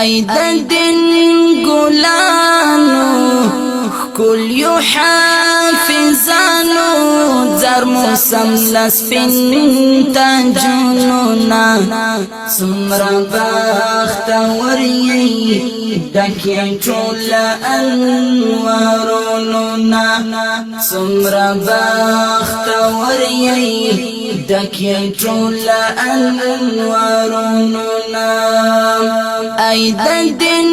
ای د دین ګلانو کل یو حافظانو زر موسم لسپین تاجونونا سمرا باختوری دکی ټول انوارونونا سمرا باختوری دکی ټول انوارونونا ای د دین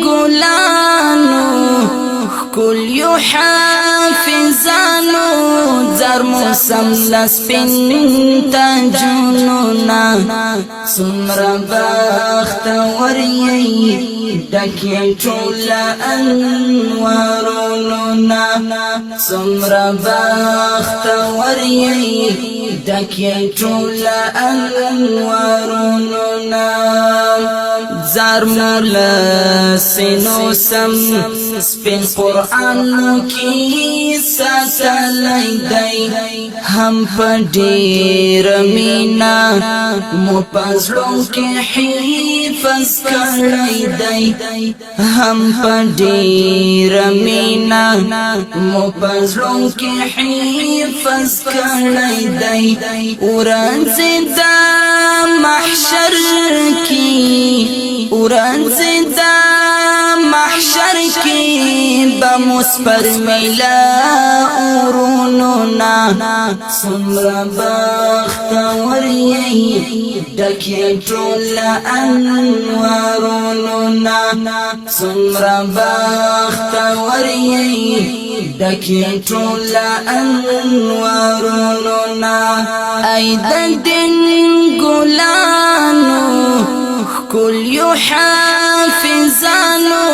ګلانو کل یو حافظانو زر موسم لسپین تاجونونا سمرا باختوری دکی ټول انوارونونا سمرا باختوری دکی ټول انوارونونا زار مولا سینو سم سپین قرآن کی ساتلی دی هم پا دیر مینا مو پزلوں کی حفظ کردی دی هم پا دیر مینا مو پزلوں کی حفظ کردی دی ورنز دا محشر کی ورنز دا محشر کی بمسپر ملا اورونونا سمرا باختوری دکی ټول انوارونونا سمرا باختوری دکی ټول انوارونونا ای د دین ګلانو کل یو حافظانو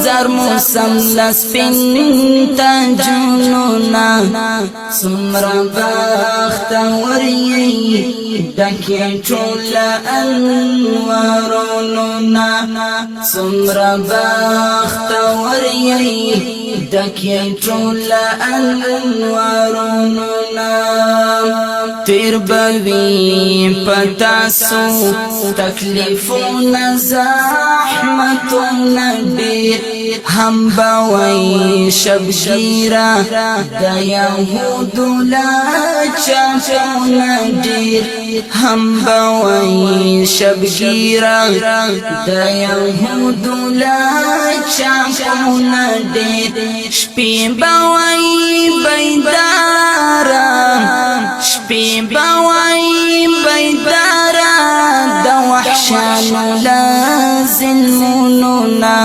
زر موسم لسپین تاجونونا سمرا باختوری دکی ټول انوارونونا سمرا باختوری دکی ټول انوارونونا تیر بوی پتاسو تکلیفون زحمتون دیر هم بوی شبگیرا دا یهودو لاچافون دیر هم بوی شبگیرا دا یهودو لاچافون دیر شپی بوی بیدارا شپی بوی بیدارا دا وحشانو لازلمونونا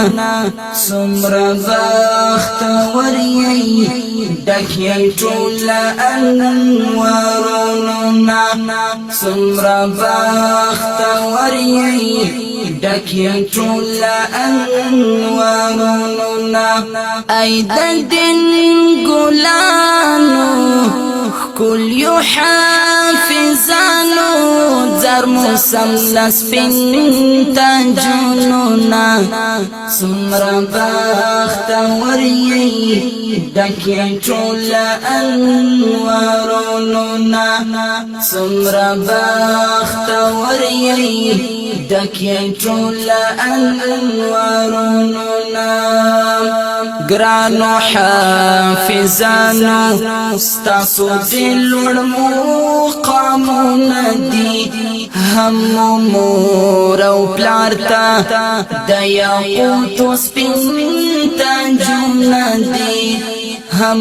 سمرا باختوری دکی ټول انوارونونا سمرا باختوری دکی ټول انوارونونا ای د دین ګلانو کل یو حافظانو زر موسم لسپین تاجونونا سمرا باختوری دکی ټول انوارونونا سمرا باختوری دکی ټول انوارونونا گرانو حافظانو ستاسو دلوڑ مقامونا دی هم مور او پلارتا دا یاقوتو سپین تاجونا دی هم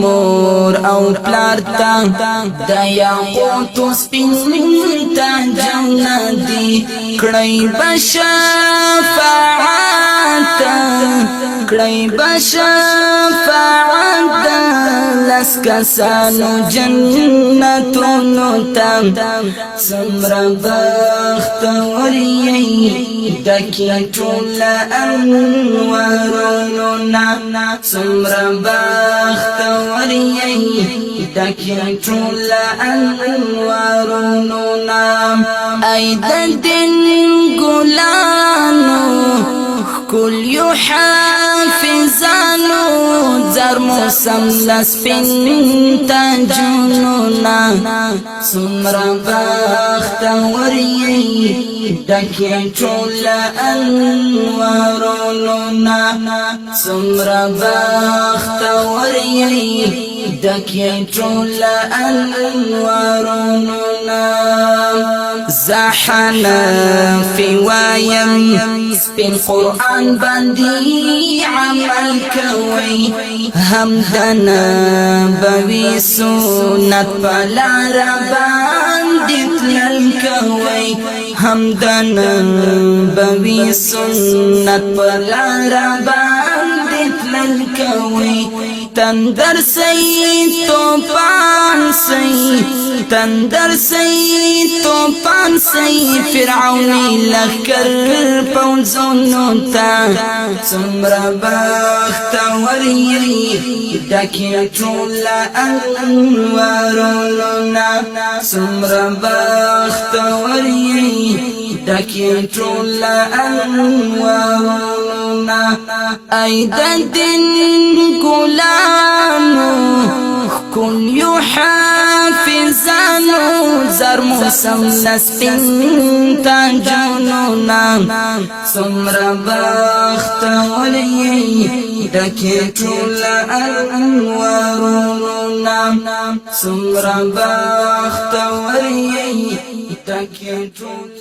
مور او پلارتا دا یاقوتو سپین تاجونا دی کڑی بشفاعت کڑی بشفاعت لس کسانو جنتونو تم سمرا باختوری دکی ټول انوارونونا سمرا باختوری دکی ټول انوارونونا ای د دین ګلانو کل یو حافظانو زر موسم لسپین تاجونونا سمرا بختوری ډکې ټول انوارونونا سمرا بختوری ډکې ټول انوارونونا زحنا في وایم سپین قرآن باندې عمل کوي همدنا بوي سنت پلار باندې تلل کوي همدنا بوي سنت پلار باندې تلل کوي تندر سید توپان سید تندر سید توپان سید فرعونی لخکر پوزونو تا سمرا بختوری ډکې ټول انوارونونا سمرا بختوری ډکې ټول انوارونونا ای د دین ګلانو کن یو حافظانو زر موسم لسپین تاجونونا سمرا بختوری ډکې ټول انوارونونا سمرا بختوری ډکې ټول